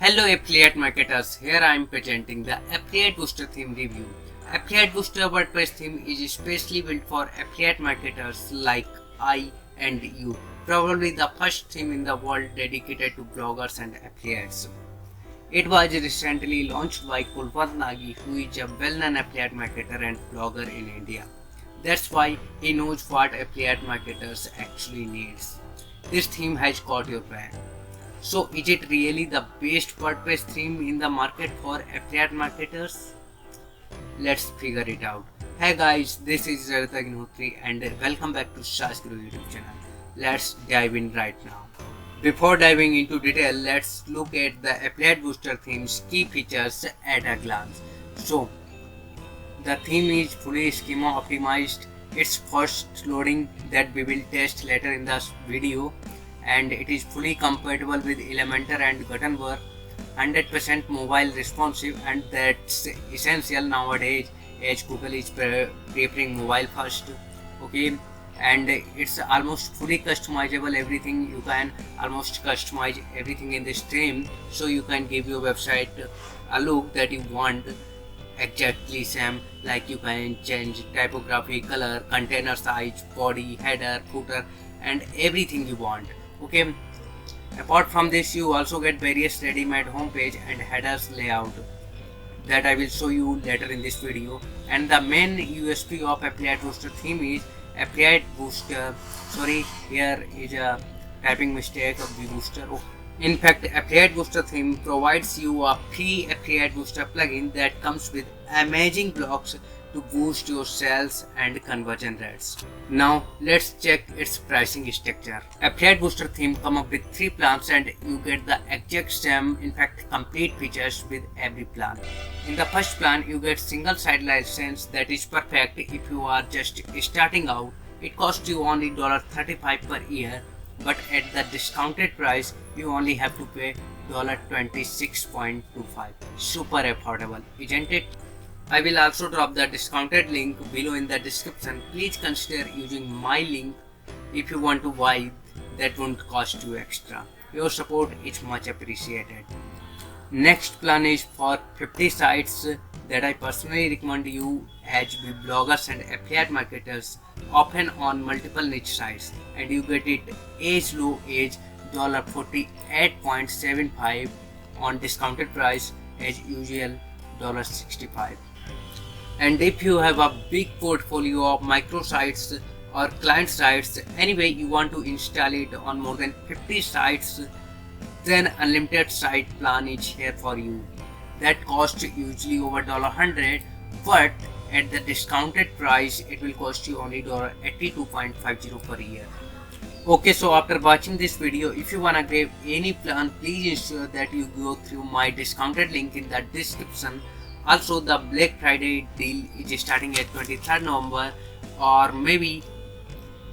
Hello affiliate marketers, here I am presenting the Affiliate Booster theme review. Affiliate Booster WordPress theme is especially built for affiliate marketers like I and you. Probably the first theme in the world dedicated to bloggers and affiliates. It was recently launched by Kulwant Nagi, who is a well-known affiliate marketer and blogger in India. That's why he knows what affiliate marketers actually needs. This theme has caught your back. So is it really the best WordPress theme in the market for affiliate marketers? Let's figure it out. Hey guys, this is Radha Agnihotri and welcome back to SaaS Guru YouTube channel. Let's dive in right now. Before diving into detail, let's look at the Affiliate Booster theme's key features at a glance. So, the theme is fully schema optimized. It's first loading that we will test later in this video, and it is fully compatible with Elementor and Gutenberg, 100% mobile responsive, and that's essential nowadays as Google is preferring mobile first. Okay, and it's almost fully customizable. Everything you can almost customize everything in this theme, so you can give your website a look that you want exactly same. Like you can change typography, color, container size, body, header, footer, and everything you want. Okay, apart from this, you also get various ready-made homepage and headers layout that I will show you later in this video. And the main USP of Affiliate Booster theme is Affiliate Booster. Sorry, here is a typing mistake of the booster. In fact, Affiliate Booster theme provides you a free Affiliate Booster plugin that comes with amazing blocks to boost your sales and conversion rates. Now let's check its pricing structure. Affiliate Booster theme come up with 3 plans and you get the exact same, in fact complete features with every plan. In the first plan, you get single site license that is perfect if you are just starting out. It costs you only $35 per year, but at the discounted price you only have to pay $26.25. Super affordable, isn't it? I will also drop the discounted link below in the description. Please consider using my link if you want to buy. That won't cost you extra. Your support is much appreciated. Next plan is for 50 sites that I personally recommend you as bloggers and affiliate marketers, often on multiple niche sites, and you get it as low as $48.75 on discounted price, as usual $65. And if you have a big portfolio of microsites or client sites, anyway you want to install it on more than 50 sites, then unlimited site plan is here for you. That costs usually over $100, but at the discounted price it will cost you only $82.50 per year. Okay, so after watching this video, if you wanna grab any plan, please ensure that you go through my discounted link in the description. Also, the Black Friday deal is starting at 23rd November, or maybe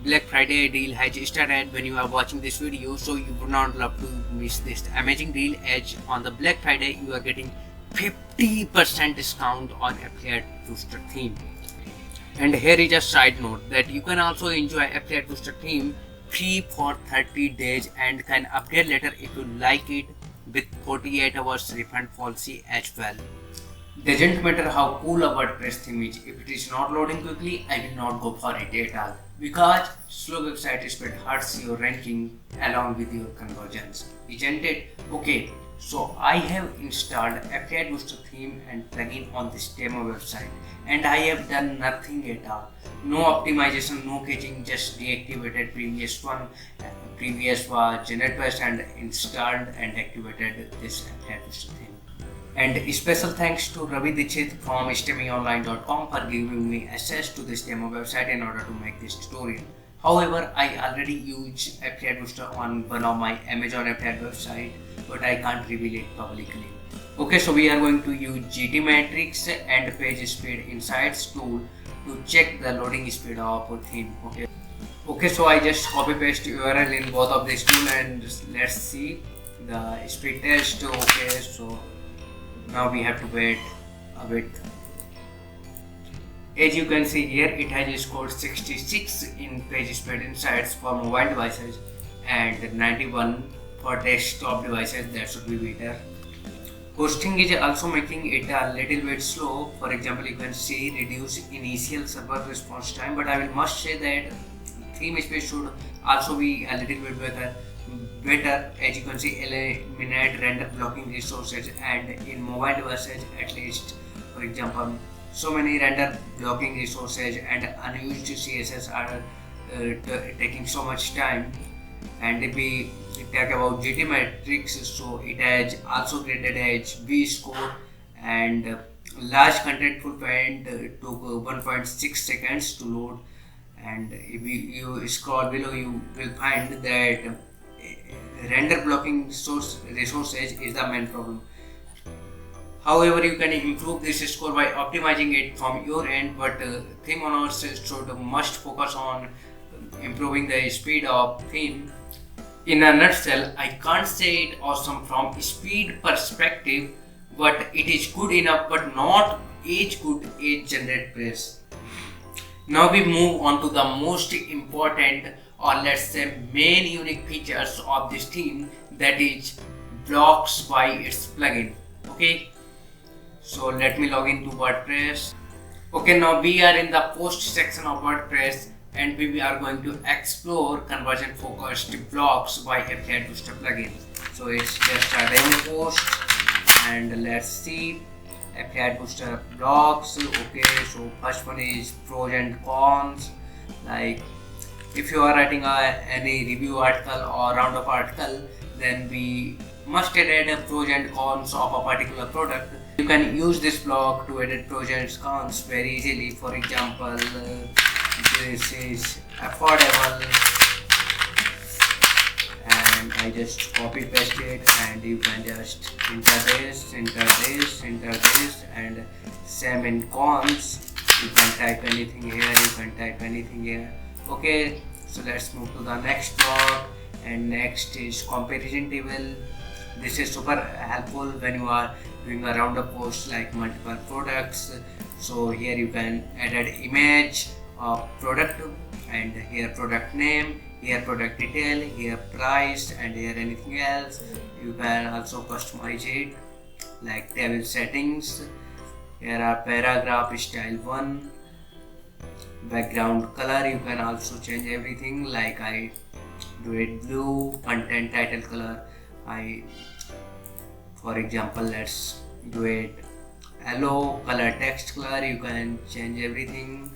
Black Friday deal has started when you are watching this video, so you would not love to miss this amazing deal, as on the Black Friday you are getting 50% discount on Affiliate Booster theme. And here is a side note that you can also enjoy Affiliate Booster theme free for 30 days and can upgrade later if you like it, with 48 hours refund policy as well. Doesn't matter how cool a WordPress theme is, if it is not loading quickly, I will not go for it at all, because slow website speed hurts your ranking along with your conversions, isn't it? Okay, so I have installed Affiliate Booster theme and plugin on this demo website, and I have done nothing at all. No optimization, no caching, just deactivated previous one. Previous was GeneratePaste and installed and activated this Affiliate Booster theme. And special thanks to Ravi Dixit from STEMionline.com for giving me access to this demo website in order to make this tutorial. However, I already use Affiliate Booster on one of my Amazon affiliate website, but I can't reveal it publicly. Okay, so we are going to use GTmetrix and Page Speed Insights tool to check the loading speed of our theme. Okay, so I just copy paste URL in both of these tools and let's see the speed test. Okay, so now we have to wait a bit. As you can see here, it has scored 66 in Page Speed Insights for mobile devices and 91 for desktop devices. That should be better. Hosting is also making it a little bit slow. For example, you can see reduce initial server response time, but I will must say that theme space should also be a little bit better, as you can see, eliminate render blocking resources, and in mobile devices at least, for example, so many render blocking resources and unused CSS are taking so much time. And if we talk about GT Matrix, so it has also graded as B score, and large content footprint took 1.6 seconds to load. And if you scroll below, you will find that render blocking resources is the main problem. However, you can improve this score by optimizing it from your end, but theme owners should must focus on improving the speed of theme. In a nutshell, I can't say it awesome from speed perspective, but it is good enough, but not as good as GeneratePress. Now we move on to the most important, or let's say main unique features of this theme, that is blocks by its plugin. Okay, so let me log into WordPress. Okay, now we are in the post section of WordPress, and we are going to explore conversion focused blocks by Affiliate Booster plugin. So it's just a demo post, and let's see Affiliate Booster blocks. Okay, so first one is pros and cons. Like if you are writing any review article or roundup article, then we must edit pros and cons of a particular product. You can use this block to edit pros and cons very easily. For example, this is affordable, and I just copy paste it, and you can just enter this, and same in cons. You can type anything here, Okay, so let's move to the next block, and next is comparison table. This is super helpful when you are doing a roundup post like multiple products. So here you can add an image of product, and here product name, here product detail, here price, and here anything else. You can also customize it like table settings. Here are paragraph style 1, background color. You can also change everything, like I do it blue. Content title color, for example, let's do it yellow. Color text color, you can change everything.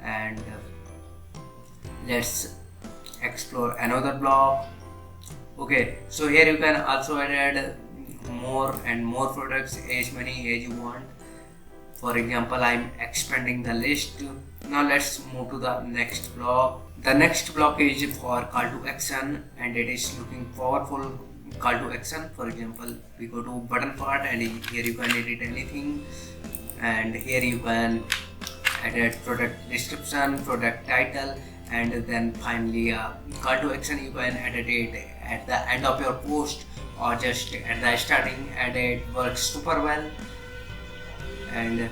And let's explore another block. Okay, so here you can also add more and more products, as many as you want. For example, I'm expanding the list. Now let's move to the next block. The next block is for call to action, and it is looking powerful call to action. For example, we go to button part, and here you can edit anything, and here you can edit product description, product title, and then finally call to action. You can edit it at the end of your post or just at the starting, and it works super well. And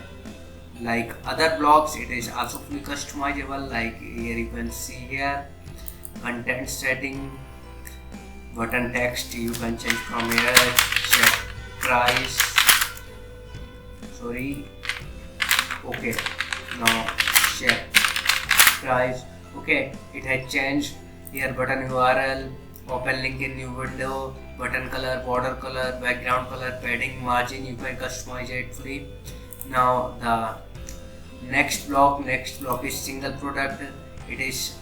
like other blocks, it is also fully customizable. Like here you can see here content setting, button text you can change from here, set price, okay, now set price. Okay, it has changed. Here button URL, open link in new window, button color, border color, background color, padding, margin, you can customize it fully. Now the next block is single product. It is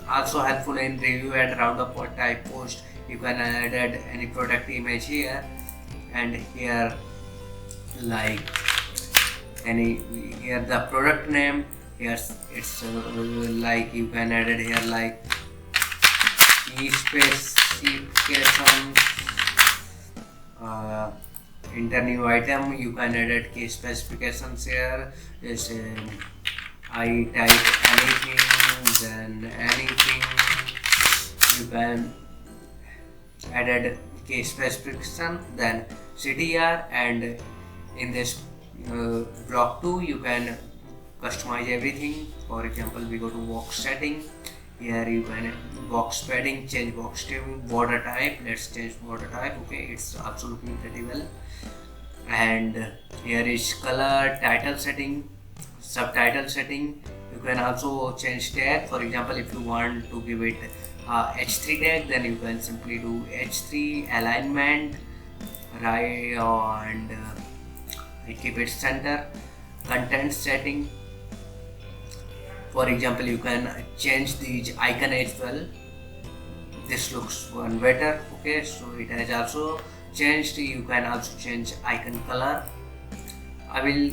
also helpful in review and roundup or type post. You can add any product image here, and here like here the product name. Here it's like you can add it here like key specification, enter new item. You can edit key specifications here. Just I type anything, then anything. You can added case specification, then CTR, and in this block 2 you can customize everything. For example, we go to box setting. Here you can box padding, change box trim, border type. Let's change border type. Okay, it's also looking pretty well. and here is color, title setting, subtitle setting. You can also change tag. For example, if you want to give it H3 tag, then you can simply do H3 alignment, right, and keep it center. Content setting, for example, you can change these icon as well. This looks one better. Okay, so it has also changed. You can also change icon color. I will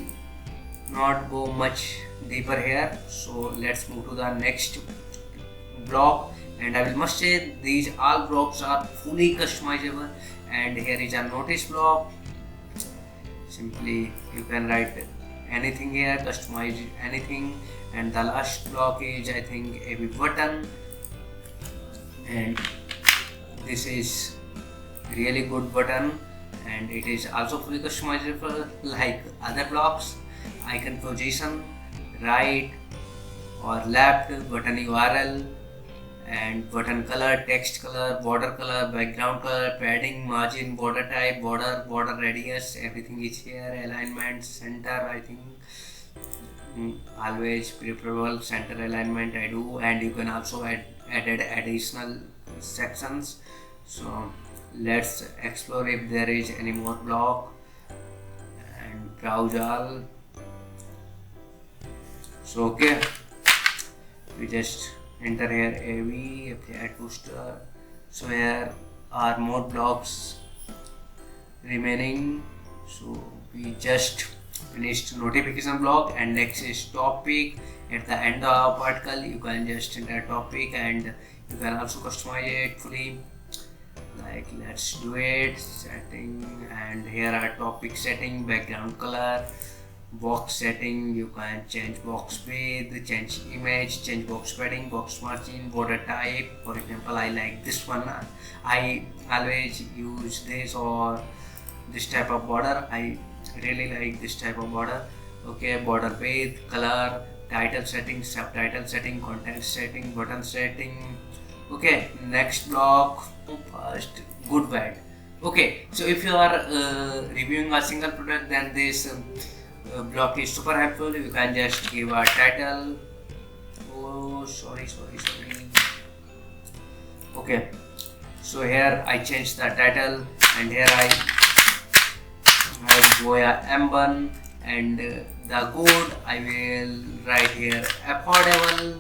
not go much deeper here, so let's move to the next block. And I will must say these all blocks are fully customizable. And here is a notice block. Simply you can write anything here, customize anything. And the last block is, I think, a button, and this is really good button, and it is also fully customizable like other blocks. Icon position, right or left, button URL, and button color, text color, border color, background color, padding, margin, border type, border radius, everything is here. Alignment, center, I think always preferable center alignment I do. And you can also added additional sections. So let's explore if there is any more block and browse all. So okay, we just enter here AV Applied Booster. So here are more blocks remaining. So we just finished notification block, and next is topic. At the end of article you can just enter topic, and you can also customize it fully. Like let's do it, setting, and here are topic setting, background color, box setting. You can change box width, change image, change box padding, box margin, border type. For example, I like this one. I always use this or this type of border. I really like this type of border. Okay, border width, color, title setting, subtitle setting, content setting, button setting. Okay, next block, first good bad. Okay, so if you are reviewing a single product, then this block is super helpful. You can just give a title. Oh, sorry. Okay, so here I changed the title, and here I go M1, and the code I will write here affordable,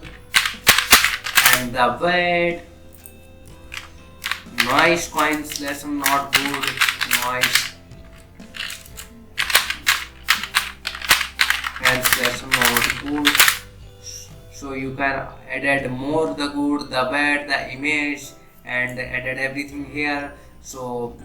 and the weight noise cancellation not good, noise cancellation not good. So you can add more the good, the bad, the image, and added everything here. So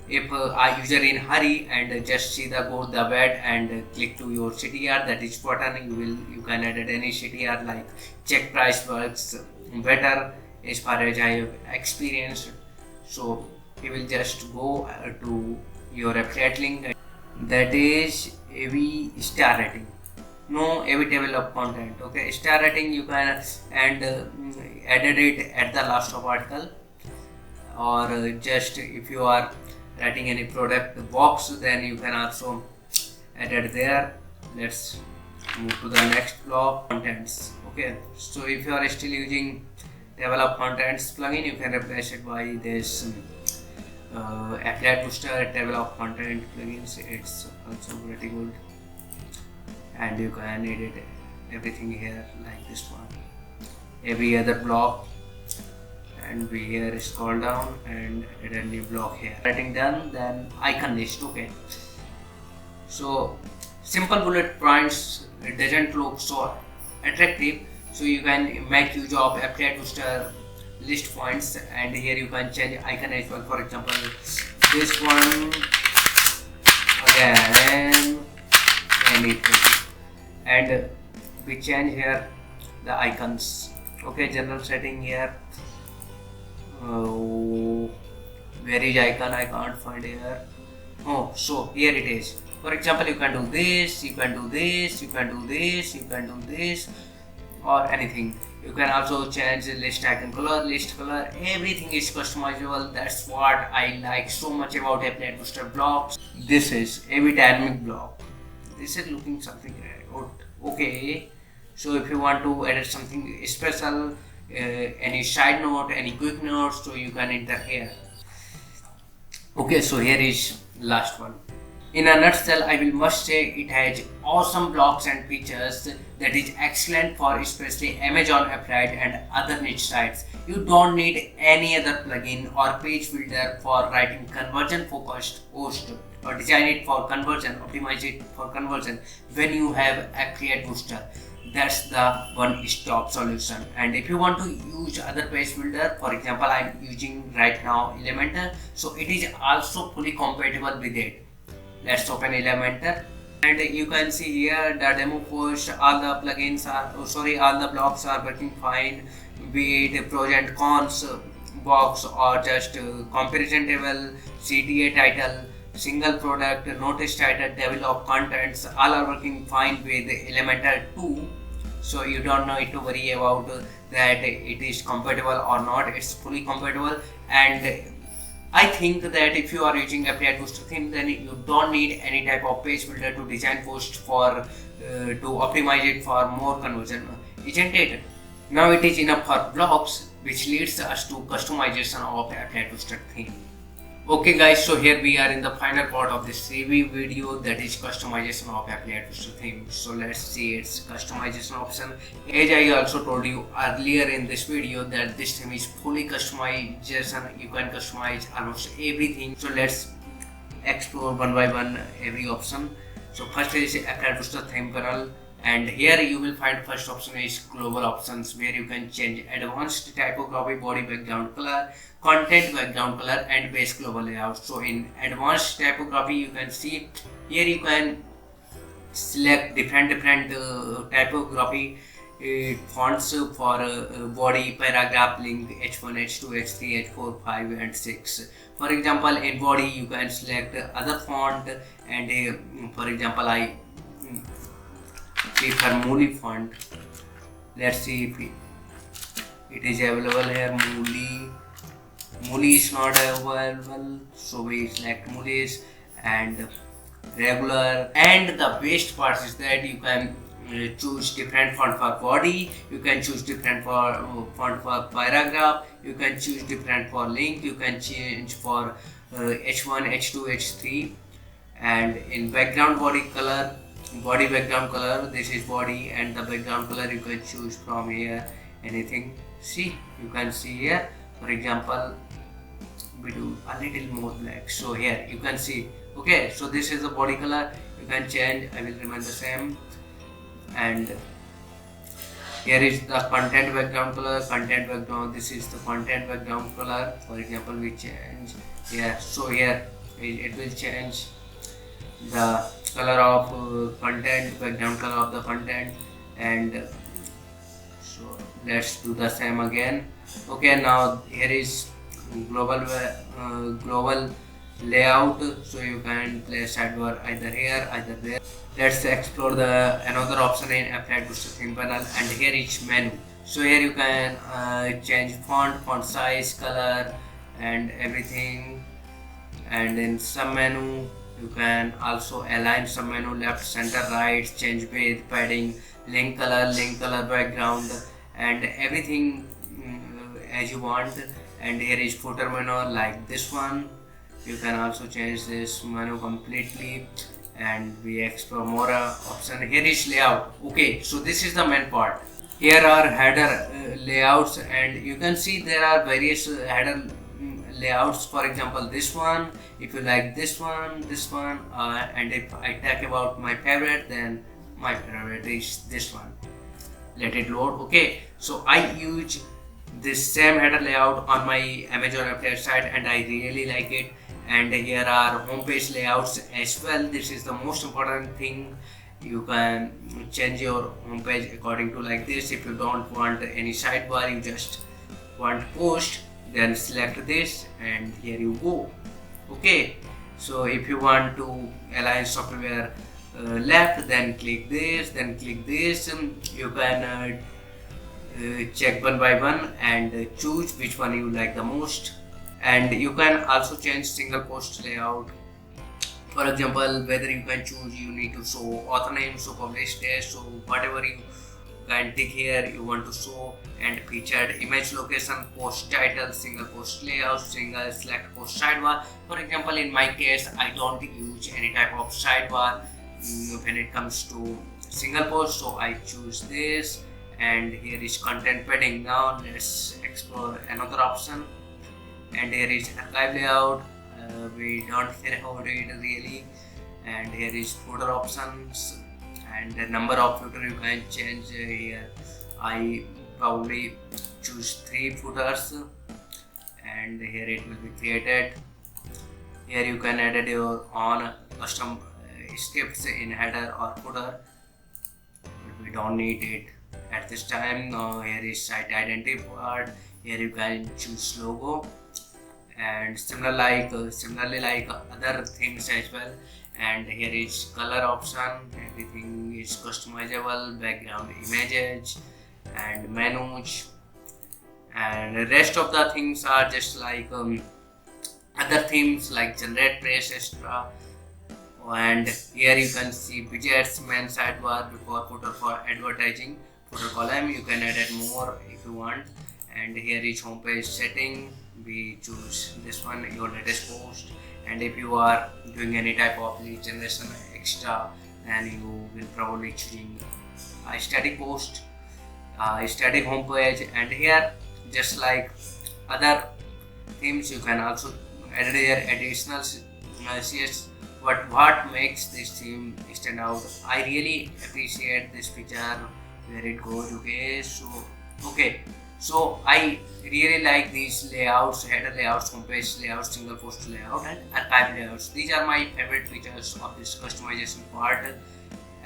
if a user in hurry and just see the good, the bad, and click to your CTR, that is button, you can add any CTR like check price works better as far as I have experienced. So he will just go to your affiliate link, that is AV star rating. No AV table of content. Okay, star rating you can added it at the last of article, or just if you are writing any product box, then you can also add it there. Let's move to the next block, contents. Okay, so if you are still using table of contents plugin, you can replace it by this Affiliate Booster table of content plugins. It's also pretty good, and you can edit everything here like this one, every other block. And we here scroll down and add a new block here. Writing done, then icon list. Okay, so simple bullet points, it doesn't look so attractive, so you can make use of Affiliate Booster list points, and here you can change icon as well. For example, this one again, and we change here the icons. Okay, general setting here. Where is icon? I can't find here. Oh, so here it is. For example, you can do this, you can do this, you can do this, you can do this, or anything. You can also change the list icon color, list color, everything is customizable. That's what I like so much about Applet Booster blocks. This is AV dynamic block. This is looking something good. Okay, so if you want to edit something special, any side note, any quick notes, so you can enter here. Okay, so here is last one. In a nutshell, I will must say it has awesome blocks and features that is excellent for especially Amazon Affiliate and other niche sites. You don't need any other plugin or page builder for writing conversion focused post or design it for conversion, optimize it for conversion when you have Affiliate Booster. That's the one-stop solution. And if you want to use other page builder, for example, I'm using right now Elementor, so it is also fully compatible with it. Let's open Elementor, and you can see here the demo post. All the plugins are, all the blocks are working fine, be it pros and cons box or just comparison table, CTA title, single product, notice title, table of contents, all are working fine with Elementor 2. So you don't need to worry about that it is compatible or not. It's fully compatible, and I think that if you are using Affiliate Booster theme, then you don't need any type of page builder to design post for to optimize it for more conversion, isn't it? Now it is enough for blocks, which leads us to customization of Affiliate Booster theme. Okay guys, so here we are in the final part of this review video, that is customization of Affiliate Booster theme. So let's see its customization option. As I also told you earlier in this video that this theme is fully customization. You can customize almost everything. So let's explore one by one every option. So first is Affiliate Booster theme panel. And here you will find first option is global options, where you can change advanced typography, body background color, content background color, and base global layout. So in advanced typography, you can see here you can select different typography fonts for body, paragraph, link, H1, H2, H3, H4, 5 and 6. For example, in body you can select other font, and for example I prefer Mooli font. Let's see if it is available here. Mooli is not available, so we select Mooli's and regular. And the best part is that you can choose different font for body, you can choose different font for paragraph, you can choose different for link, you can change for H1, H2, H3. And in background body background color, this is body, and the background color you can choose from here anything. See, you can see here, for example we do a little more black, so here you can see. Okay, so this is the body color, you can change, I will remain the same. And here is the content background color, this is the content background color. For example, we change here, so here it will change the color of content, background color of the content. And so let's do the same again. Okay, now here is global layout, so you can place sidebar either here, either there. Let's explore another option in Affiliate Booster theme panel, and here is menu. So here you can change font size, color and everything. And in sub menu you can also align sub menu left, center, right, change width, padding, link color background, and everything as you want. And here is footer menu like this one. You can also change this menu completely, and we explore more option. Here is layout. Okay, so this is the main part. Here are header layouts, and you can see there are various header layouts. For example, this one, if you like this one, and if I talk about my favorite, then my favorite is this one. Let it load. Okay, so I use this same header layout on my Amazon affiliate site, and I really like it. And here are homepage layouts as well. This is the most important thing. You can change your homepage according to like this. If you don't want any sidebar, you just want post, then select this, and here you go. Okay, so if you want to align software left, then click this, you can check one by one and choose which one you like the most. And you can also change single post layout. For example, whether you can choose, you need to show author name, show published date, so whatever you can tick here you want to show, and featured image location, post title, single post layout, single select post sidebar. For example, in my case, I don't use any type of sidebar when it comes to single post, so I choose this. And here is content padding. Now let's explore another option, and here is archive layout. We don't care about it really. And here is footer options, and the number of footer you can change here. I probably choose 3 footers, and here it will be created. Here you can edit your own custom scripts in header or footer, but we don't need it at this time. Now here is site identity part. Here you can choose logo, and similarly like other things as well. And here is color option, everything is customizable, background images and menus, and the rest of the things are just like other themes like generate trace extra. And here you can see widgets, main sidebar, before footer for advertising, footer column, you can edit more if you want. And here is homepage setting, we choose this one, your latest post. And if you are doing any type of lead generation extra, then you will probably choosing a static post, a static homepage. And here, just like other themes, you can also add here additional CSS. What makes this theme stand out? I really appreciate this feature where it goes. So I really like these layouts, header layouts, homepage layouts, single post layout, and archive layouts. These are my favorite features of this customization part,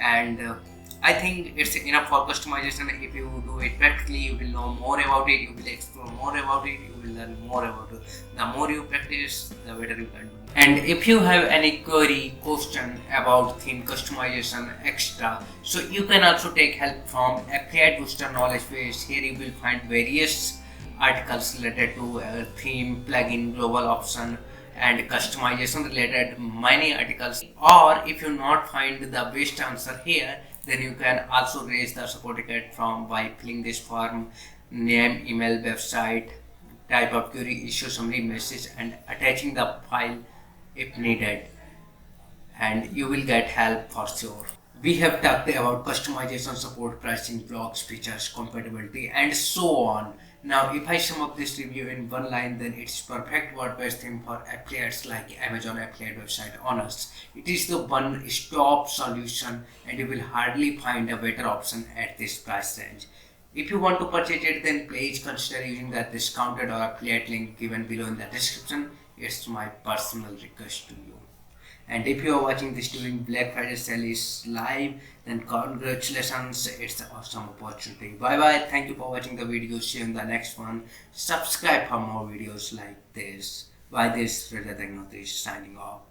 and I think it's enough for customization. If you do it practically, you will know more about it, you will explore more about it, you will learn more about it. The more you practice, the better you can do. And if you have any query, question about theme customization extra, so you can also take help from Affiliate Booster knowledge base. Here you will find various articles related to theme, plugin, global option, and customization related many articles. Or if you not find the best answer here, then you can also raise the support ticket by filling this form, name, email, website, type of query, issue summary, message, and attaching the file if needed, and you will get help for sure. We have talked about customization, support, pricing, blogs, features, compatibility, and so on. Now, if I sum up this review in one line, then it's perfect WordPress theme for affiliates like Amazon affiliate website owners. It is the one-stop solution, and you will hardly find a better option at this price range. If you want to purchase it, then please consider using the discounted or affiliate link given below in the description. It's my personal request to you. And if you are watching this during Black Friday sale is live, then congratulations, it's an awesome opportunity. Bye bye, thank you for watching the video, see you in the next one. Subscribe for more videos like this. By this, Reza Technology signing off.